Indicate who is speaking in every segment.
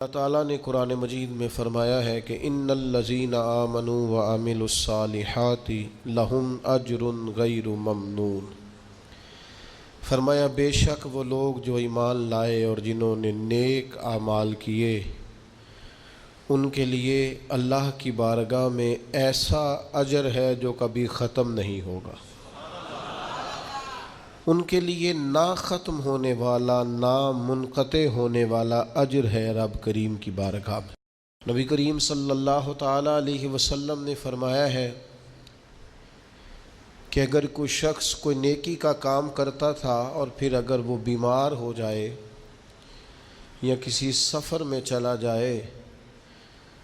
Speaker 1: اللہ تعالیٰ نے قرآن مجید میں فرمایا ہے کہ ان الذین آمنوا وعملوا الصالحات لہم اجر غیر ممنون۔ فرمایا بے شک وہ لوگ جو ایمان لائے اور جنہوں نے نیک اعمال کیے ان کے لیے اللہ کی بارگاہ میں ایسا اجر ہے جو کبھی ختم نہیں ہوگا، ان کے لیے نہ ختم ہونے والا نہ منقطع ہونے والا اجر ہے رب کریم کی بارگاہ میں۔ نبی کریم صلی اللہ تعالیٰ علیہ وسلم نے فرمایا ہے کہ اگر کوئی شخص کوئی نیکی کا کام کرتا تھا اور پھر اگر وہ بیمار ہو جائے یا کسی سفر میں چلا جائے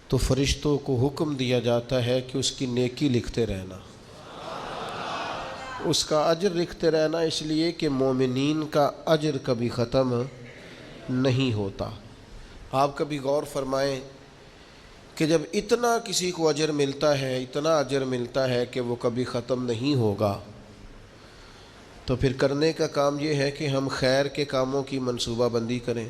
Speaker 1: تو فرشتوں کو حکم دیا جاتا ہے کہ اس کی نیکی لکھتے رہنا، اس کا اجر لکھتے رہنا، اس لیے کہ مومنین کا اجر کبھی ختم نہیں ہوتا۔ آپ کبھی غور فرمائیں کہ جب اتنا کسی کو اجر ملتا ہے، اتنا اجر ملتا ہے کہ وہ کبھی ختم نہیں ہوگا، تو پھر کرنے کا کام یہ ہے کہ ہم خیر کے کاموں کی منصوبہ بندی کریں،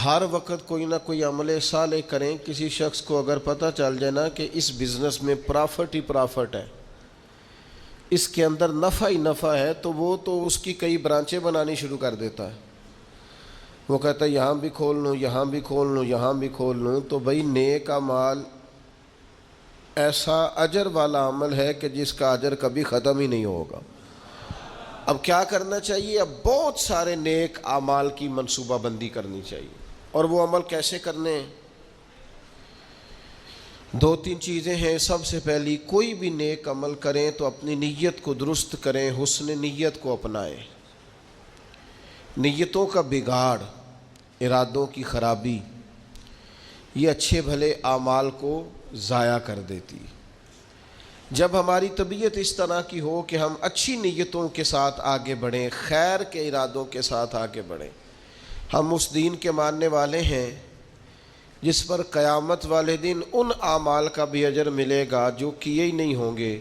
Speaker 1: ہر وقت کوئی نہ کوئی عمل صالح کریں۔ کسی شخص کو اگر پتہ چل جائے نا کہ اس بزنس میں پرافٹ ہی پرافٹ ہے، اس کے اندر نفع ہی نفع ہے، تو وہ تو اس کی کئی برانچیں بنانی شروع کر دیتا ہے۔ وہ کہتا ہے یہاں بھی کھول لوں، یہاں بھی کھول لوں، یہاں بھی کھول لوں۔ تو بھئی نیک اعمال ایسا اجر والا عمل ہے کہ جس کا اجر کبھی ختم ہی نہیں ہوگا۔ اب کیا کرنا چاہیے؟ اب بہت سارے نیک اعمال کی منصوبہ بندی کرنی چاہیے۔ اور وہ عمل کیسے کرنے ہیں؟ دو تین چیزیں ہیں۔ سب سے پہلی، کوئی بھی نیک عمل کریں تو اپنی نیت کو درست کریں، حسن نیت کو اپنائیں۔ نیتوں کا بگاڑ، ارادوں کی خرابی، یہ اچھے بھلے اعمال کو ضائع کر دیتی۔ جب ہماری طبیعت اس طرح کی ہو کہ ہم اچھی نیتوں کے ساتھ آگے بڑھیں، خیر کے ارادوں کے ساتھ آگے بڑھیں، ہم اس دین کے ماننے والے ہیں جس پر قیامت والے دن ان اعمال کا بھی اجر ملے گا جو کیے ہی نہیں ہوں گے۔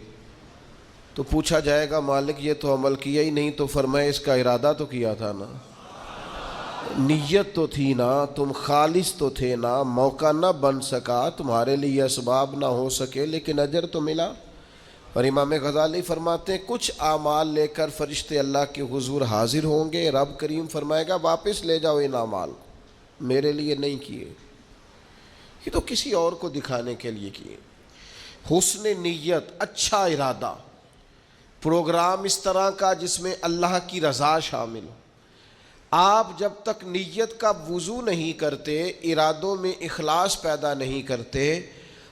Speaker 1: تو پوچھا جائے گا مالک یہ تو عمل کیا ہی نہیں، تو فرمائے اس کا ارادہ تو کیا تھا نا، نیت تو تھی نا، تم خالص تو تھے نا، موقع نہ بن سکا، تمہارے لیے اسباب نہ ہو سکے، لیکن اجر تو ملا۔ اور امام غزالی فرماتے ہیں کچھ اعمال لے کر فرشتے اللہ کے حضور حاضر ہوں گے، رب کریم فرمائے گا واپس لے جاؤ ان اعمال، میرے لیے نہیں کیے، یہ تو کسی اور کو دکھانے کے لیے کیے۔ حسن نیت، اچھا ارادہ، پروگرام اس طرح کا جس میں اللہ کی رضا شامل ہو۔ آپ جب تک نیت کا وضو نہیں کرتے، ارادوں میں اخلاص پیدا نہیں کرتے،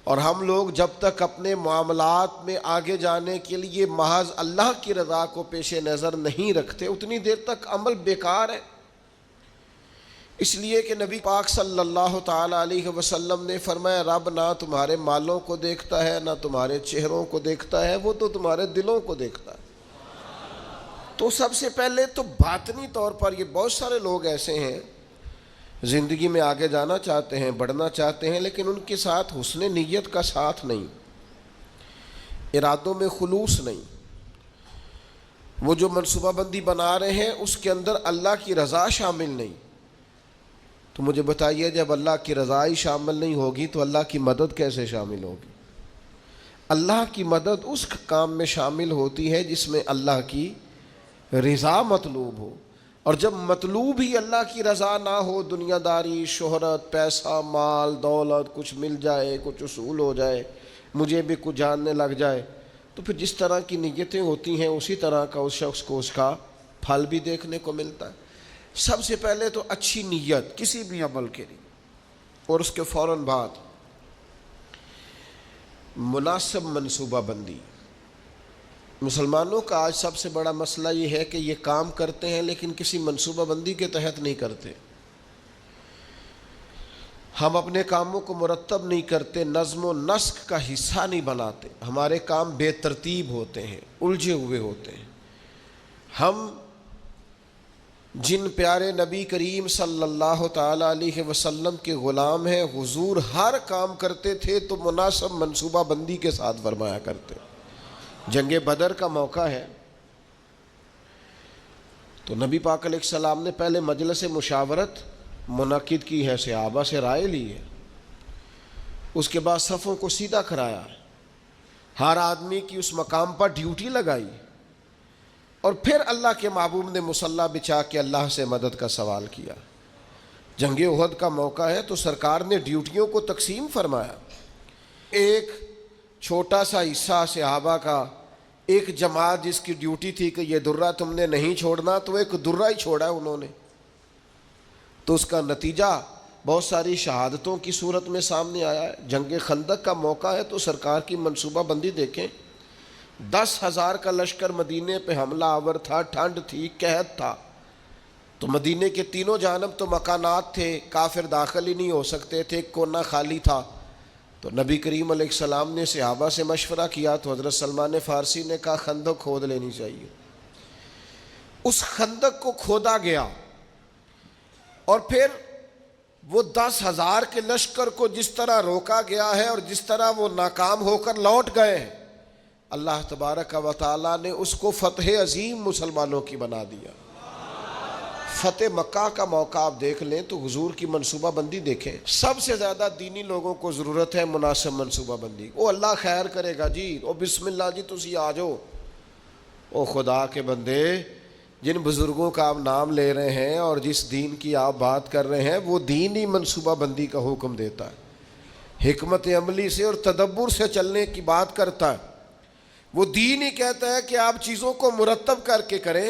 Speaker 1: اور ہم لوگ جب تک اپنے معاملات میں آگے جانے کے لیے محض اللہ کی رضا کو پیش نظر نہیں رکھتے، اتنی دیر تک عمل بیکار ہے۔ اس لیے کہ نبی پاک صلی اللہ تعالیٰ علیہ وسلم نے فرمایا رب نہ تمہارے مالوں کو دیکھتا ہے نہ تمہارے چہروں کو دیکھتا ہے، وہ تو تمہارے دلوں کو دیکھتا ہے۔ تو سب سے پہلے تو باطنی طور پر یہ بہت سارے لوگ ایسے ہیں زندگی میں آگے جانا چاہتے ہیں، بڑھنا چاہتے ہیں، لیکن ان کے ساتھ حسن نیت کا ساتھ نہیں، ارادوں میں خلوص نہیں، وہ جو منصوبہ بندی بنا رہے ہیں اس کے اندر اللہ کی رضا شامل نہیں۔ تو مجھے بتائیے جب اللہ کی رضا ہی شامل نہیں ہوگی تو اللہ کی مدد کیسے شامل ہوگی؟ اللہ کی مدد اس کام میں شامل ہوتی ہے جس میں اللہ کی رضا مطلوب ہو، اور جب مطلوب ہی اللہ کی رضا نہ ہو، دنیا داری، شہرت، پیسہ، مال، دولت، کچھ مل جائے، کچھ اصول ہو جائے، مجھے بھی کچھ جاننے لگ جائے، تو پھر جس طرح کی نیتیں ہوتی ہیں اسی طرح کا اس شخص کو اس کا پھل بھی دیکھنے کو ملتا ہے۔ سب سے پہلے تو اچھی نیت کسی بھی عمل کے لیے، اور اس کے فوراً بعد مناسب منصوبہ بندی۔ مسلمانوں کا آج سب سے بڑا مسئلہ یہ ہے کہ یہ کام کرتے ہیں لیکن کسی منصوبہ بندی کے تحت نہیں کرتے۔ ہم اپنے کاموں کو مرتب نہیں کرتے، نظم و نسق کا حصہ نہیں بناتے، ہمارے کام بے ترتیب ہوتے ہیں، الجھے ہوئے ہوتے ہیں۔ ہم جن پیارے نبی کریم صلی اللہ تعالیٰ علیہ وسلم کے غلام ہیں، حضور ہر کام کرتے تھے تو مناسب منصوبہ بندی کے ساتھ فرمایا کرتے۔ جنگ بدر کا موقع ہے تو نبی پاک علیہ السلام نے پہلے مجلس مشاورت منعقد کی ہے, صحابہ سے رائے لی ہے, اس کے بعد صفوں کو سیدھا کرایا, ہر آدمی کی اس مقام پر ڈیوٹی لگائی, اور پھر اللہ کے محبوب نے مصلی بچھا کے اللہ سے مدد کا سوال کیا. جنگ احد کا موقع ہے تو سرکار نے ڈیوٹیوں کو تقسیم فرمایا. ایک چھوٹا سا حصہ صحابہ کا, ایک جماعت جس کی ڈیوٹی تھی کہ یہ درہ تم نے نہیں چھوڑنا, تو ایک درہ ہی چھوڑا ہے انہوں نے. تو اس کا نتیجہ بہت ساری شہادتوں کی صورت میں سامنے آیا ہے. جنگ خندق کا موقع ہے تو سرکار کی منصوبہ بندی دیکھیں. 10,000 کا لشکر مدینے پہ حملہ آور تھا, ٹھنڈ تھی, قحط تھا, تو مدینے کے تینوں جانب تو مکانات تھے, کافر داخل ہی نہیں ہو سکتے تھے, ایک کونا خالی تھا. تو نبی کریم علیہ السلام نے صحابہ سے مشورہ کیا تو حضرت سلمان فارسی نے کہا خندق کھود لینی چاہیے. اس خندق کو کھودا گیا, اور پھر وہ 10,000 کے لشکر کو جس طرح روکا گیا ہے اور جس طرح وہ ناکام ہو کر لوٹ گئے ہیں, اللہ تبارک و تعالیٰ نے اس کو فتح عظیم مسلمانوں کی بنا دیا. فتح مکہ کا موقع آپ دیکھ لیں تو حضور کی منصوبہ بندی دیکھیں. سب سے زیادہ دینی لوگوں کو ضرورت ہے مناسب منصوبہ بندی. او اللہ خیر کرے گا جی, او بسم اللہ جی تسی آ جاؤ. او خدا کے بندے, جن بزرگوں کا آپ نام لے رہے ہیں اور جس دین کی آپ بات کر رہے ہیں, وہ دین ہی منصوبہ بندی کا حکم دیتا ہے, حکمت عملی سے اور تدبر سے چلنے کی بات کرتا ہے. وہ دین ہی کہتا ہے کہ آپ چیزوں کو مرتب کر کے کریں,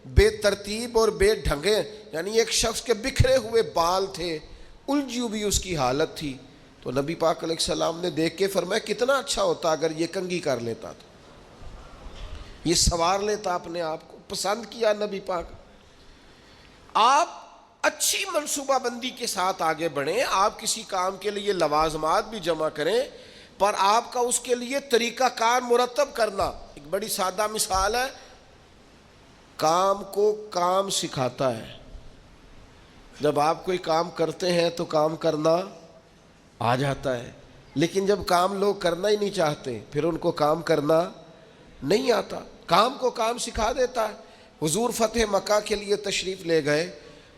Speaker 1: بے ترتیب اور بے ڈھنگے. یعنی ایک شخص کے بکھرے ہوئے بال تھے, الجھی ہوئی اس کی حالت تھی, تو نبی پاک علیہ السلام نے دیکھ کے فرمایا کتنا اچھا ہوتا اگر یہ کنگھی کر لیتا, تو یہ سنوار لیتا اپنے آپ کو. پسند کیا نبی پاک. آپ اچھی منصوبہ بندی کے ساتھ آگے بڑھیں, آپ کسی کام کے لیے لوازمات بھی جمع کریں, پر آپ کا اس کے لیے طریقہ کار مرتب کرنا. ایک بڑی سادہ مثال ہے, کام کو کام سکھاتا ہے. جب آپ کوئی کام کرتے ہیں تو کام کرنا آ جاتا ہے, لیکن جب کام لوگ کرنا ہی نہیں چاہتے پھر ان کو کام کرنا نہیں آتا. کام کو کام سکھا دیتا ہے. حضور فتح مکہ کے لیے تشریف لے گئے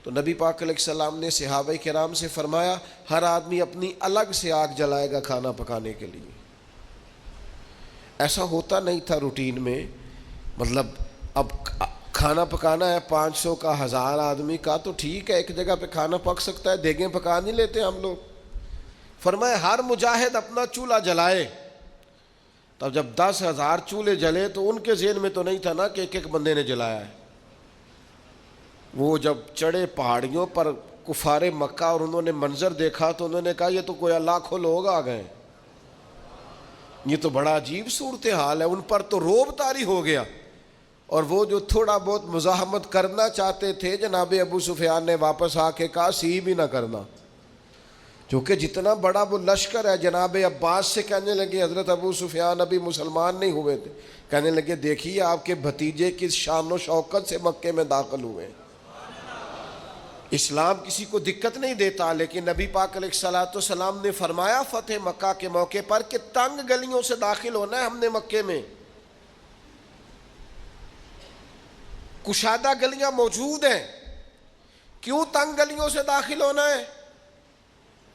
Speaker 1: تو نبی پاک علیہ السلام نے صحابہ کرام سے فرمایا ہر آدمی اپنی الگ سے آگ جلائے گا کھانا پکانے کے لیے. ایسا ہوتا نہیں تھا روٹین میں. مطلب اب کھانا پکانا ہے 500 کا, 1000 آدمی کا, تو ٹھیک ہے ایک جگہ پہ کھانا پک سکتا ہے, دیگیں پکا نہیں لیتے ہم لوگ. فرمایا ہر مجاہد اپنا چولہا جلائے. تب جب 10,000 چولہے جلے تو ان کے ذہن میں تو نہیں تھا نا کہ ایک ایک بندے نے جلایا ہے. وہ جب چڑھے پہاڑیوں پر کفار مکہ اور انہوں نے منظر دیکھا تو انہوں نے کہا یہ تو کوئی لاکھوں لوگ آ گئے, یہ تو بڑا عجیب صورتحال ہے. ان پر تو روب طاری ہو گیا, اور وہ جو تھوڑا بہت مزاحمت کرنا چاہتے تھے جناب ابو سفیان نے واپس آ کے کہا سی بھی نہ کرنا, کیونکہ جتنا بڑا وہ لشکر ہے. جناب عباس سے کہنے لگے, حضرت ابو سفیان ابھی مسلمان نہیں ہوئے تھے, کہنے لگے دیکھیے آپ کے بھتیجے کس شان و شوکت سے مکے میں داخل ہوئے. اسلام کسی کو دقت نہیں دیتا, لیکن نبی پاک علیہ الصلوۃ والسلام نے فرمایا فتح مکہ کے موقع پر کہ تنگ گلیوں سے داخل ہونا ہے ہم نے مکے میں. کشادہ گلیاں موجود ہیں, کیوں تنگ گلیوں سے داخل ہونا ہے؟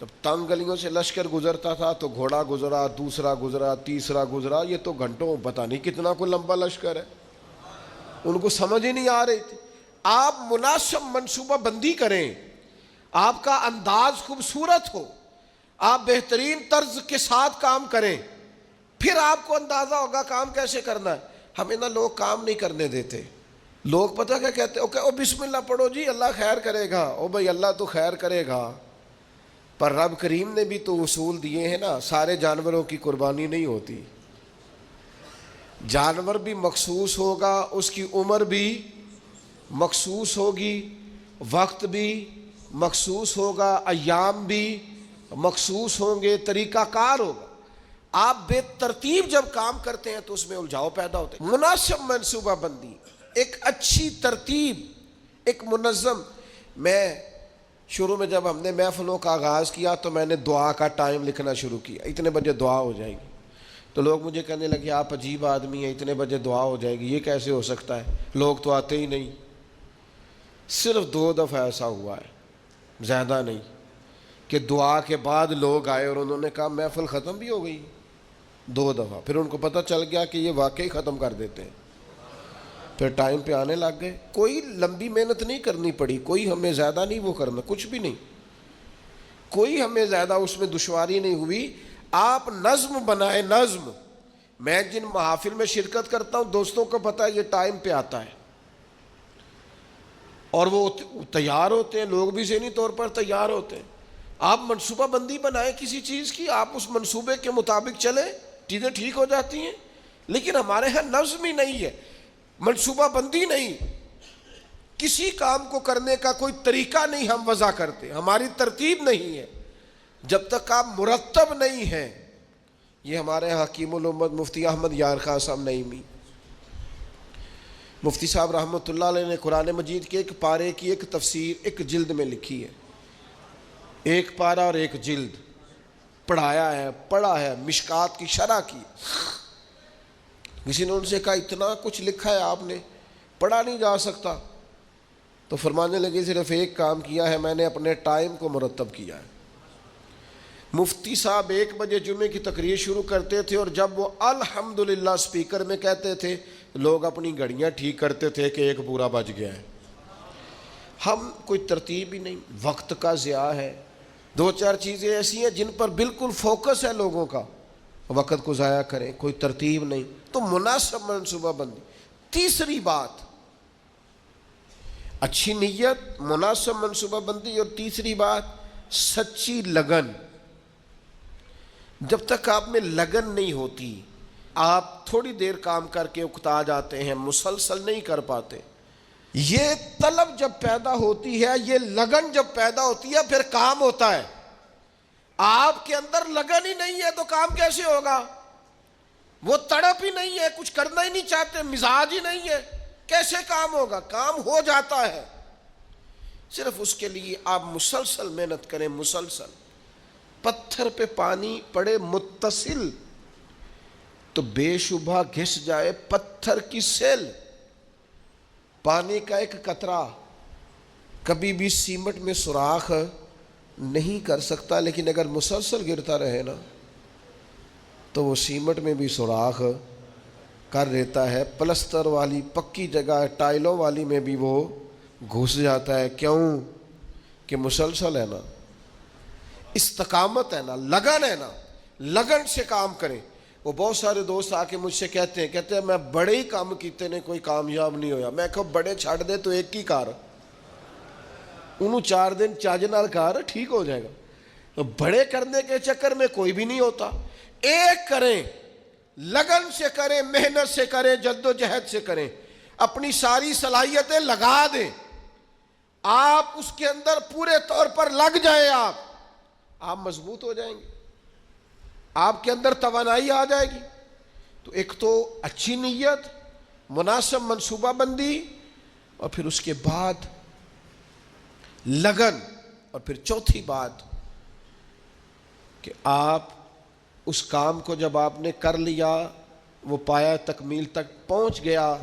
Speaker 1: جب تنگ گلیوں سے لشکر گزرتا تھا تو گھوڑا گزرا, دوسرا گزرا, تیسرا گزرا, یہ تو گھنٹوں پتہ نہیں کتنا کوئی لمبا لشکر ہے, ان کو سمجھ ہی نہیں آ رہی تھی. آپ مناسب منصوبہ بندی کریں, آپ کا انداز خوبصورت ہو, آپ بہترین طرز کے ساتھ کام کریں, پھر آپ کو اندازہ ہوگا کام کیسے کرنا ہے. ہمیں نہ لوگ کام نہیں کرنے دیتے. لوگ پتہ کیا کہتے ہیں, او بسم اللہ پڑھو جی اللہ خیر کرے گا. او بھائی اللہ تو خیر کرے گا, پر رب کریم نے بھی تو اصول دیے ہیں نا. سارے جانوروں کی قربانی نہیں ہوتی, جانور بھی مخصوص ہوگا, اس کی عمر بھی مخصوص ہوگی, وقت بھی مخصوص ہوگا, ایام بھی مخصوص ہوں گے, طریقہ کار ہوگا. آپ بے ترتیب جب کام کرتے ہیں تو اس میں الجھاؤ پیدا ہوتے ہیں. مناسب منصوبہ بندی, ایک اچھی ترتیب, ایک منظم. میں شروع میں جب ہم نے محفلوں کا آغاز کیا تو میں نے دعا کا ٹائم لکھنا شروع کیا, اتنے بجے دعا ہو جائے گی. تو لوگ مجھے کہنے لگے آپ عجیب آدمی ہیں, اتنے بجے دعا ہو جائے گی, یہ کیسے ہو سکتا ہے, لوگ تو آتے ہی نہیں. صرف 2 دفعہ ایسا ہوا ہے, زیادہ نہیں کہ دعا کے بعد لوگ آئے اور انہوں نے کہا محفل ختم بھی ہو گئی 2 دفعہ، پھر ان کو پتہ چل گیا کہ یہ واقعی ختم کر دیتے ہیں، پھر ٹائم پہ آنے لگ گئے۔ کوئی لمبی محنت نہیں کرنی پڑی، کوئی ہمیں زیادہ نہیں وہ کرنا، کچھ بھی نہیں، کوئی ہمیں زیادہ اس میں دشواری نہیں ہوئی۔ آپ نظم بنائے، نظم۔ میں جن محافل میں شرکت کرتا ہوں دوستوں کو پتہ ہے یہ ٹائم پہ آتا ہے اور وہ تیار ہوتے ہیں، لوگ بھی ذہنی طور پر تیار ہوتے ہیں۔ آپ منصوبہ بندی بنائیں کسی چیز کی، آپ اس منصوبے کے مطابق چلیں، چیزیں ٹھیک ہو جاتی ہیں۔ لیکن ہمارے ہاں نظم ہی نہیں ہے، منصوبہ بندی نہیں، کسی کام کو کرنے کا کوئی طریقہ نہیں ہم وضع کرتے، ہماری ترتیب نہیں ہے۔ جب تک آپ مرتب نہیں ہیں، یہ ہمارے حکیم الامت مفتی احمد یار خان صاحب نعیمی، مفتی صاحب رحمۃ اللہ علیہ نے قرآن مجید کے ایک پارے کی ایک تفسیر ایک جلد میں لکھی ہے، ایک پارہ اور ایک جلد پڑھایا ہے، پڑھا ہے، مشکات کی شرح کی۔ کسی نے ان سے کہا اتنا کچھ لکھا ہے آپ نے، پڑھا نہیں جا سکتا؟ تو فرمانے لگے صرف ایک کام کیا ہے میں نے، اپنے ٹائم کو مرتب کیا ہے۔ مفتی صاحب 1 بجے جمعے کی تقریر شروع کرتے تھے اور جب وہ الحمدللہ سپیکر میں کہتے تھے لوگ اپنی گھڑیاں ٹھیک کرتے تھے کہ 1 پورا بج گیا ہے۔ ہم کوئی ترتیب ہی نہیں، وقت کا ضیاع ہے، 2-4 چیزیں ایسی ہیں جن پر بالکل فوکس ہے لوگوں کا، وقت کو ضائع کریں، کوئی ترتیب نہیں۔ تو مناسب منصوبہ بندی۔ تیسری بات اچھی نیت، مناسب منصوبہ بندی، اور تیسری بات سچی لگن۔ جب تک آپ میں لگن نہیں ہوتی، آپ تھوڑی دیر کام کر کے اکتا جاتے ہیں، مسلسل نہیں کر پاتے۔ یہ طلب جب پیدا ہوتی ہے، یہ لگن جب پیدا ہوتی ہے، پھر کام ہوتا ہے۔ آپ کے اندر لگن ہی نہیں ہے تو کام کیسے ہوگا؟ وہ تڑپ ہی نہیں ہے، کچھ کرنا ہی نہیں چاہتے، مزاج ہی نہیں ہے، کیسے کام ہوگا؟ کام ہو جاتا ہے، صرف اس کے لیے آپ مسلسل محنت کریں، مسلسل۔ پتھر پہ پانی پڑے متصل تو بے شبہ گھس جائے پتھر کی سیل۔ پانی کا ایک قطرہ کبھی بھی سیمنٹ میں سوراخ نہیں کر سکتا، لیکن اگر مسلسل گرتا رہے نا تو وہ سیمنٹ میں بھی سوراخ کر دیتا ہے، پلستر والی پکی جگہ ٹائلوں والی میں بھی وہ گھس جاتا ہے۔ کیوں؟ کہ مسلسل ہے نا، استقامت ہے نا، لگن ہے نا، لگن سے کام کریں۔ وہ بہت سارے دوست آ کے مجھ سے کہتے ہیں میں بڑے ہی کام کیتے نے کوئی کامیاب نہیں ہویا۔ میں کہو بڑے چھڑ دے تو ایک ہی کار، انہوں 4 دن چاج نال کار ٹھیک ہو جائے گا۔ تو بڑے کرنے کے چکر میں کوئی بھی نہیں ہوتا۔ ایک کریں، لگن سے کریں، محنت سے کریں، جد و جہد سے کریں، اپنی ساری صلاحیتیں لگا دیں، آپ اس کے اندر پورے طور پر لگ جائیں، آپ مضبوط ہو جائیں گے، آپ کے اندر توانائی آ جائے گی۔ تو ایک تو اچھی نیت، مناسب منصوبہ بندی، اور پھر اس کے بعد لگن، اور پھر چوتھی بات کہ آپ اس کام کو جب آپ نے کر لیا، وہ پایا تکمیل تک پہنچ گیا،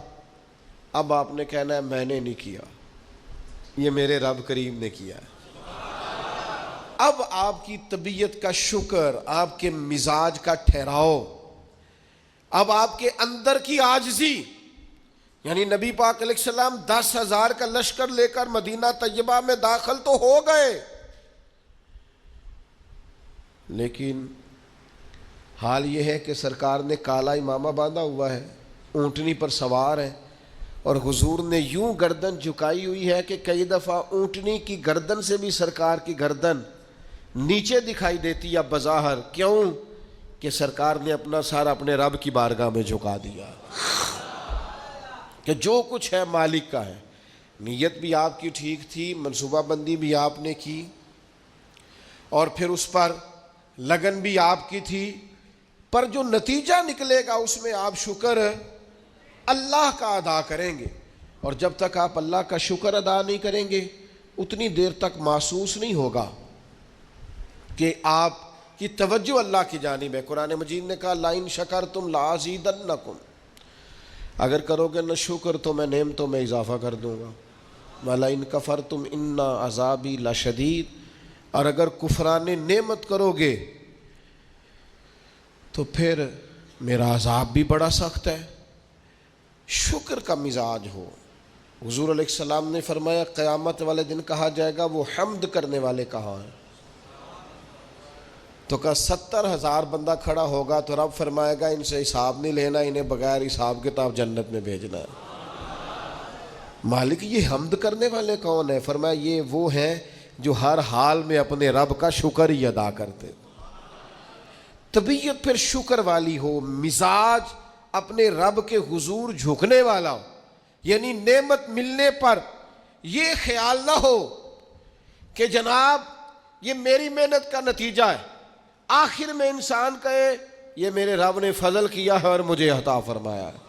Speaker 1: اب آپ نے کہنا ہے میں نے نہیں کیا، یہ میرے رب کریم نے کیا ہے۔ اب آپ کی طبیعت کا شکر، آپ کے مزاج کا ٹھہراؤ، اب آپ کے اندر کی عاجزی، یعنی نبی پاک علیہ السلام 10,000 کا لشکر لے کر مدینہ طیبہ میں داخل تو ہو گئے، لیکن حال یہ ہے کہ سرکار نے کالا امامہ باندھا ہوا ہے، اونٹنی پر سوار ہے، اور حضور نے یوں گردن جھکائی ہوئی ہے کہ کئی دفعہ اونٹنی کی گردن سے بھی سرکار کی گردن نیچے دکھائی دیتی یا بظاہر۔ کیوں؟ کہ سرکار نے اپنا سارا اپنے رب کی بارگاہ میں جھکا دیا کہ جو کچھ ہے مالک کا ہے۔ نیت بھی آپ کی ٹھیک تھی، منصوبہ بندی بھی آپ نے کی، اور پھر اس پر لگن بھی آپ کی تھی، پر جو نتیجہ نکلے گا اس میں آپ شکر اللہ کا ادا کریں گے۔ اور جب تک آپ اللہ کا شکر ادا نہیں کریں گے اتنی دیر تک محسوس نہیں ہوگا کہ آپ کی توجہ اللہ کی جانب ہے۔ قرآن مجید نے کہا لَئِن شَكَرْتُمْ لَأَزِيدَنَّكُمْ، اگر کرو گے نہ شکر تو میں نعمتوں میں اضافہ کر دوں گا۔ وَلَئِن كَفَرْتُمْ إِنَّ عَذَابِي لَشَدِيدٌ، اور اگر کفران نعمت کرو گے تو پھر میرا عذاب بھی بڑا سخت ہے۔ شکر کا مزاج ہو۔ حضور علیہ السلام نے فرمایا قیامت والے دن کہا جائے گا وہ حمد کرنے والے کہاں ہیں؟ تو کہا 70,000 بندہ کھڑا ہوگا تو رب فرمائے گا ان سے حساب نہیں لینا، انہیں بغیر حساب کتاب جنت میں بھیجنا ہے۔ مالک یہ حمد کرنے والے کون ہیں؟ فرمایا یہ وہ ہیں جو ہر حال میں اپنے رب کا شکر ہی ادا کرتے۔ طبیعت پھر شکر والی ہو، مزاج اپنے رب کے حضور جھکنے والا ہو، یعنی نعمت ملنے پر یہ خیال نہ ہو کہ جناب یہ میری محنت کا نتیجہ ہے، آخر میں انسان کہے یہ میرے رب نے فضل کیا ہے اور مجھے عطا فرمایا ہے۔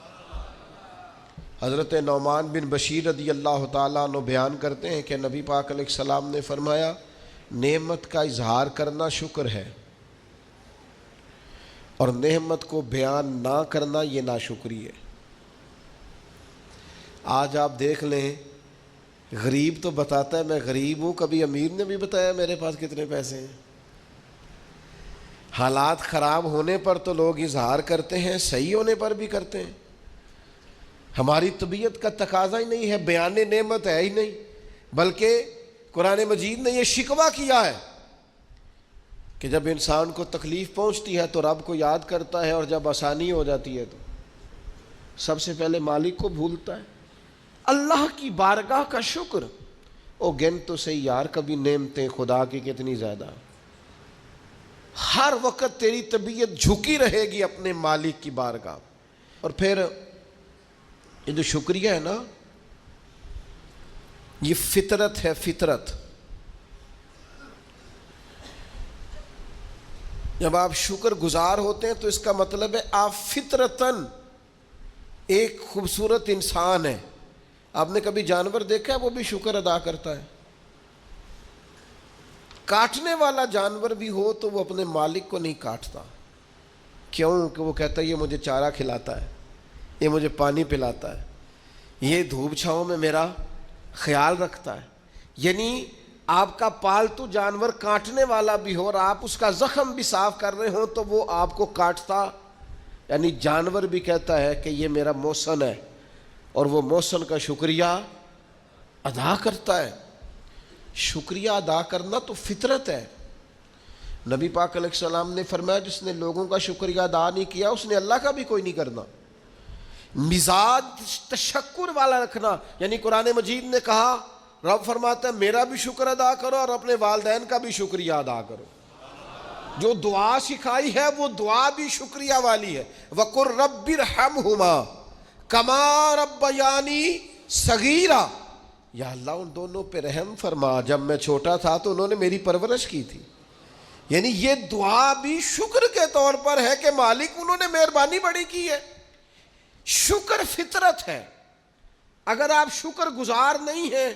Speaker 1: حضرت نعمان بن بشیر رضی اللہ تعالیٰ عنہ بیان کرتے ہیں کہ نبی پاک علیہ السلام نے فرمایا نعمت کا اظہار کرنا شکر ہے، اور نعمت کو بیان نہ کرنا یہ ناشکری ہے۔ آج آپ دیکھ لیں، غریب تو بتاتا ہے میں غریب ہوں، کبھی امیر نے بھی بتایا میرے پاس کتنے پیسے ہیں؟ حالات خراب ہونے پر تو لوگ اظہار کرتے ہیں، صحیح ہونے پر بھی کرتے ہیں۔ ہماری طبیعت کا تقاضا ہی نہیں ہے، بیان نعمت ہے ہی نہیں، بلکہ قرآن مجید نے یہ شکوہ کیا ہے کہ جب انسان کو تکلیف پہنچتی ہے تو رب کو یاد کرتا ہے، اور جب آسانی ہو جاتی ہے تو سب سے پہلے مالک کو بھولتا ہے۔ اللہ کی بارگاہ کا شکر، او گن تو صحیح یار کبھی نعمتیں خدا کی کتنی زیادہ، ہر وقت تیری طبیعت جھکی رہے گی اپنے مالک کی بارگاہ۔ اور پھر یہ جو شکریہ ہے نا، یہ فطرت ہے، فطرت۔ جب آپ شکر گزار ہوتے ہیں تو اس کا مطلب ہے آپ فطرتاً ایک خوبصورت انسان ہے۔ آپ نے کبھی جانور دیکھا ہے وہ بھی شکر ادا کرتا ہے؟ کاٹنے والا جانور بھی ہو تو وہ اپنے مالک کو نہیں کاٹتا، کیوں کہ وہ کہتا ہے یہ مجھے چارہ کھلاتا ہے، یہ مجھے پانی پلاتا ہے، یہ دھوپ چھاؤں میں میرا خیال رکھتا ہے۔ یعنی آپ کا پالتو جانور کاٹنے والا بھی ہو اور آپ اس کا زخم بھی صاف کر رہے ہوں تو وہ آپ کو کاٹتا، یعنی جانور بھی کہتا ہے کہ یہ میرا محسن ہے اور وہ محسن کا شکریہ ادا کرتا ہے۔ شکریہ ادا کرنا تو فطرت ہے۔ نبی پاک علیہ السلام نے فرمایا جس نے لوگوں کا شکریہ ادا نہیں کیا اس نے اللہ کا بھی کوئی نہیں کرنا۔ مزاج تشکر والا رکھنا، یعنی قرآن مجید نے کہا، رب فرماتا ہے میرا بھی شکر ادا کرو اور اپنے والدین کا بھی شکریہ ادا کرو۔ جو دعا سکھائی ہے وہ دعا بھی شکریہ والی ہے۔ وَقُلْ رَبِّ ارْحَمْهُمَا كَمَا رَبَّيَانِي صَغِيرًا، یا اللہ ان دونوں پہ رحم فرما، جب میں چھوٹا تھا تو انہوں نے میری پرورش کی تھی۔ یعنی یہ دعا بھی شکر کے طور پر ہے کہ مالک انہوں نے مہربانی بڑی کی ہے۔ شکر فطرت ہے۔ اگر آپ شکر گزار نہیں ہیں،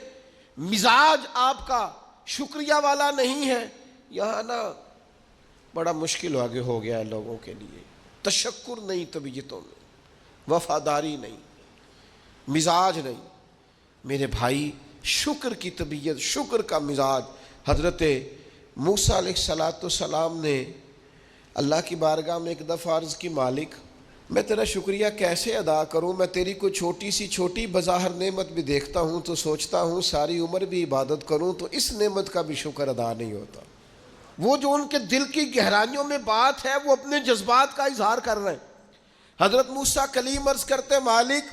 Speaker 1: مزاج آپ کا شکریہ والا نہیں ہے، یہاں نا بڑا مشکل آگے ہو گیا ہے لوگوں کے لیے۔ تشکر نہیں طبیعتوں میں، وفاداری نہیں، مزاج نہیں۔ میرے بھائی شکر کی طبیعت، شکر کا مزاج۔ حضرت موسیٰ علیہ السلام نے اللہ کی بارگاہ میں ایک دفعہ عرض کی، مالک میں تیرا شکریہ کیسے ادا کروں؟ میں تیری کوئی چھوٹی سی چھوٹی بظاہر نعمت بھی دیکھتا ہوں تو سوچتا ہوں ساری عمر بھی عبادت کروں تو اس نعمت کا بھی شکر ادا نہیں ہوتا۔ وہ جو ان کے دل کی گہرائیوں میں بات ہے وہ اپنے جذبات کا اظہار کر رہے ہیں۔ حضرت موسیٰ کلیم عرض کرتے مالک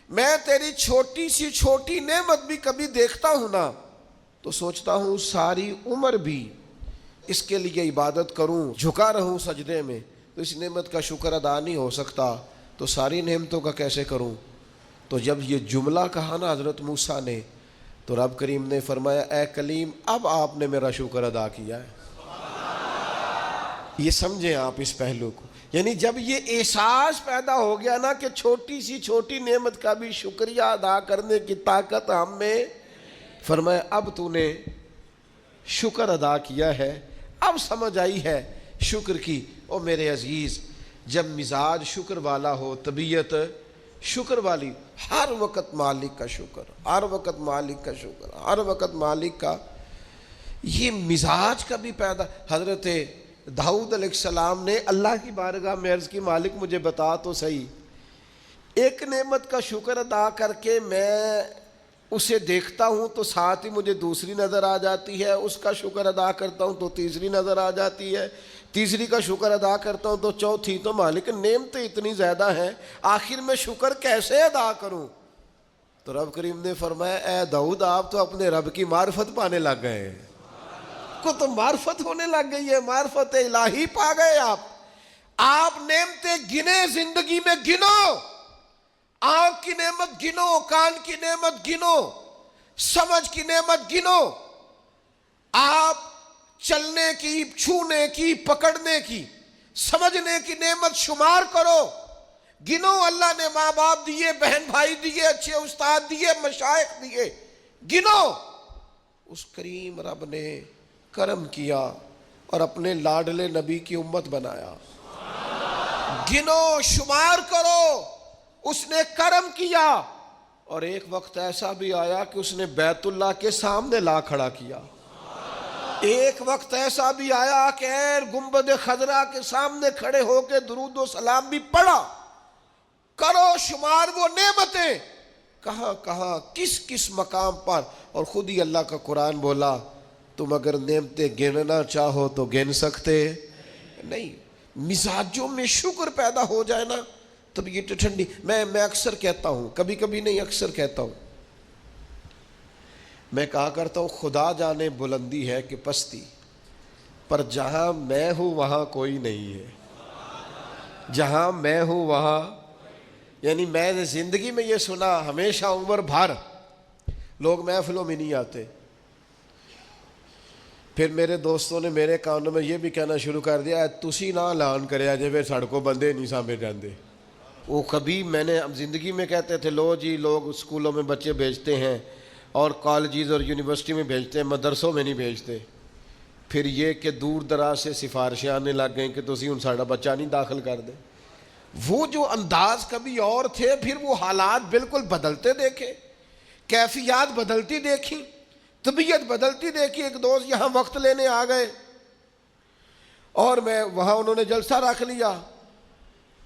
Speaker 1: میں تیری چھوٹی سی چھوٹی نعمت بھی کبھی دیکھتا ہوں نا تو سوچتا ہوں ساری عمر بھی اس کے لیے عبادت کروں، جھکا رہوں سجدے میں، تو اس نعمت کا شکر ادا نہیں ہو سکتا تو ساری نعمتوں کا کیسے کروں؟ تو جب یہ جملہ کہا نا حضرت موسیٰ نے تو رب کریم نے فرمایا اے کلیم اب آپ نے میرا شکر ادا کیا ہے۔ یہ سمجھیں آپ اس پہلو کو، یعنی جب یہ احساس پیدا ہو گیا نا کہ چھوٹی سی چھوٹی نعمت کا بھی شکریہ ادا کرنے کی طاقت ہم میں، فرمایا اب تو نے شکر ادا کیا ہے، اب سمجھ آئی ہے شکر کی۔ او میرے عزیز، جب مزاج شکر والا ہو، طبیعت شکر والی، ہر وقت مالک کا شکر، ہر وقت مالک کا شکر، ہر وقت مالک کا یہ مزاج کا بھی پیدا۔ حضرت داؤد علیہ السلام نے اللہ کی بارگاہ میں عرض کی مالک مجھے بتا تو صحیح، ایک نعمت کا شکر ادا کر کے میں اسے دیکھتا ہوں تو ساتھ ہی مجھے دوسری نظر آ جاتی ہے، اس کا شکر ادا کرتا ہوں تو تیسری نظر آ جاتی ہے، تیسری کا شکر ادا کرتا ہوں تو چوتھی۔ تو مالک نعمتیں اتنی زیادہ ہیں، آخر میں شکر کیسے ادا کروں؟ تو رب کریم نے فرمایا اے داؤد آپ تو اپنے رب کی معرفت پانے لگ گئے ہیں، کو تو معرفت ہونے لگ گئی ہے، معرفت الہی پا گئے آپ نعمتیں گنے، زندگی میں گنو، آنکھ کی نعمت گنو، کان کی نعمت گنو، سمجھ کی نعمت گنو، آپ چلنے کی، چھونے کی، پکڑنے کی، سمجھنے کی نعمت شمار کرو، گنو۔ اللہ نے ماں باپ دیے، بہن بھائی دیے، اچھے استاد دیے، مشائخ دیے، گنو۔ اس کریم رب نے کرم کیا اور اپنے لاڈلے نبی کی امت بنایا، گنو، شمار کرو، اس نے کرم کیا۔ اور ایک وقت ایسا بھی آیا کہ اس نے بیت اللہ کے سامنے لا کھڑا کیا، ایک وقت ایسا بھی آیا کہ گنبد خضرا کے سامنے کھڑے ہو کے درود و سلام بھی پڑھا۔ کرو شمار وہ نعمتیں کہاں کہاں، کس کس مقام پر، اور خود ہی اللہ کا قرآن بولا تم اگر نعمتیں گننا چاہو تو گن سکتے نہیں۔ مزاجوں میں شکر پیدا ہو جائے نا طبیعت ٹھنڈی۔ میں اکثر کہتا ہوں، کبھی کبھی نہیں اکثر کہتا ہوں، میں کہا کرتا ہوں خدا جانے بلندی ہے کہ پستی، پر جہاں میں ہوں وہاں کوئی نہیں ہے، جہاں میں ہوں وہاں، یعنی میں نے زندگی میں یہ سنا ہمیشہ عمر بھر لوگ محفلوں میں نہیں آتے، پھر میرے دوستوں نے میرے کانوں میں یہ بھی کہنا شروع کر دیا تسی نہ اعلان کریا جے پھر سڑکوں بندے نہیں سامنے جاندے۔ وہ کبھی میں نے زندگی میں کہتے تھے لو جی لوگ اسکولوں میں بچے بھیجتے ہیں اور کالجز اور یونیورسٹی میں بھیجتے ہیں، مدرسوں میں نہیں بھیجتے، پھر یہ کہ دور دراز سے سفارشیں آنے لگ گئیں کہ تسی ان ساڑا بچہ نہیں داخل کر دیں۔ وہ جو انداز کبھی اور تھے، پھر وہ حالات بالکل بدلتے دیکھے، کیفیات بدلتی دیکھی، طبیعت بدلتی دیکھی۔ ایک دوست یہاں وقت لینے آ گئے اور میں وہاں، انہوں نے جلسہ رکھ لیا،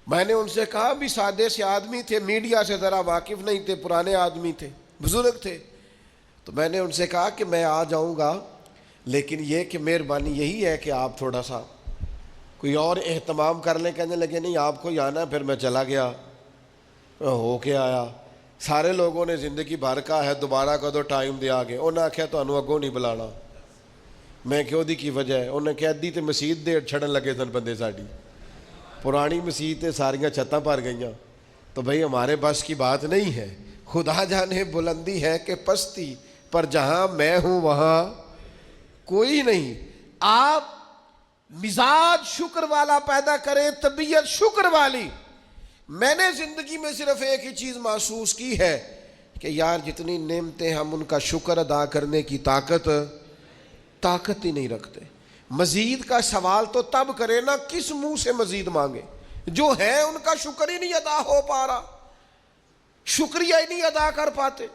Speaker 1: میں نے ان سے کہا بھی سادے سے آدمی تھے، میڈیا سے ذرا واقف نہیں تھے، پرانے آدمی تھے، بزرگ تھے، تو میں نے ان سے کہا کہ میں آ جاؤں گا، لیکن یہ کہ مہربانی یہی ہے کہ آپ تھوڑا سا کوئی اور اہتمام کر لیں۔ کہنے لگے نہیں آپ کو ہی آنا ہے۔ پھر میں چلا گیا، ہو کے آیا، سارے لوگوں نے زندگی بھر کا ہے دوبارہ کدو ٹائم دیا گے، انہیں آخیا تمہیں اگوں نہیں بلانا۔ میں کہ دی کی وجہ ہے؟ انہیں کہ ادھی تے مسیت دے چھڑن لگے سن بندے، ساڑی پرانی مسیتیں ساریاں چھتاں پر گئیاں، تو بھئی ہمارے بس کی بات نہیں ہے۔ خدا جانے بلندی ہے کہ پستی، پر جہاں میں ہوں وہاں کوئی نہیں۔ آپ مزاج شکر والا پیدا کریں، طبیعت شکر والی۔ میں نے زندگی میں صرف ایک ہی چیز محسوس کی ہے کہ یار جتنی نعمتیں ہم ان کا شکر ادا کرنے کی طاقت ہی نہیں رکھتے۔ مزید کا سوال تو تب کرے نا کس منہ سے مزید مانگے، جو ہے ان کا شکر ہی نہیں ادا ہو پا رہا، شکریہ ہی نہیں ادا کر پاتے۔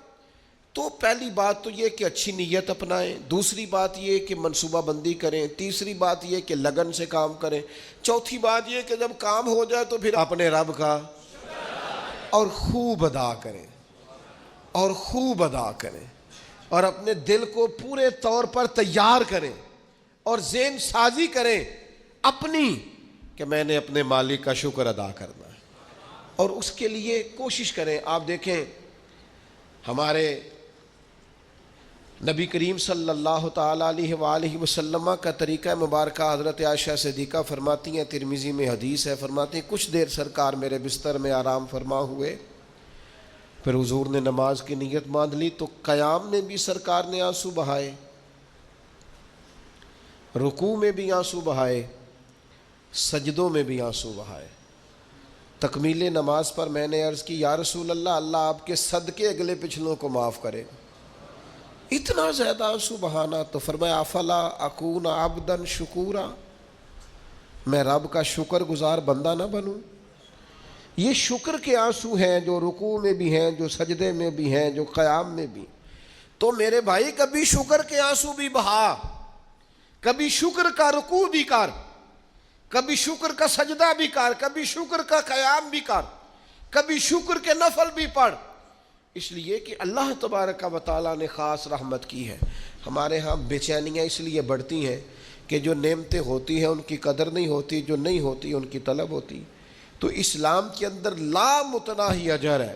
Speaker 1: تو پہلی بات تو یہ کہ اچھی نیت اپنائیں، دوسری بات یہ کہ منصوبہ بندی کریں، تیسری بات یہ کہ لگن سے کام کریں، چوتھی بات یہ کہ جب کام ہو جائے تو پھر اپنے رب کا اور خوب ادا کریں، اور خوب ادا کریں، اور اپنے دل کو پورے طور پر تیار کریں اور ذہن سازی کریں اپنی کہ میں نے اپنے مالک کا شکر ادا کرنا ہے، اور اس کے لیے کوشش کریں۔ آپ دیکھیں ہمارے نبی کریم صلی اللہ تعالیٰ علیہ وآلہ وسلم کا طریقہ مبارکہ حضرت عائشہ صدیقہ فرماتی ہیں، ترمذی میں حدیث ہے، فرماتی ہیں کچھ دیر سرکار میرے بستر میں آرام فرما ہوئے، پھر حضور نے نماز کی نیت باندھ لی تو قیام میں بھی سرکار نے آنسو بہائے، رکوع میں بھی آنسو بہائے، سجدوں میں بھی آنسو بہائے۔ تکمیل نماز پر میں نے عرض کی یا رسول اللہ، اللہ آپ کے صدقے اگلے پچھلوں کو معاف کرے، اتنا زیادہ آنسو بہانا؟ تو فرمایا افلا اکون عبدا شکورا، میں رب کا شکر گزار بندہ نہ بنوں؟ یہ شکر کے آنسو ہیں جو رکوع میں بھی ہیں، جو سجدے میں بھی ہیں، جو قیام میں بھی۔ تو میرے بھائی کبھی شکر کے آنسو بھی بہا، کبھی شکر کا رکوع بھی کر، کبھی شکر کا سجدہ بھی کر، کبھی شکر کا قیام بھی کر، کبھی شکر کے نفل بھی پڑھ، اس لیے کہ اللہ تبارک و تعالیٰ نے خاص رحمت کی ہے۔ ہمارے ہاں بے چینیاں اس لیے بڑھتی ہیں کہ جو نعمتیں ہوتی ہیں ان کی قدر نہیں ہوتی، جو نہیں ہوتی ان کی طلب ہوتی۔ تو اسلام کے اندر لا متناہی اجر ہے،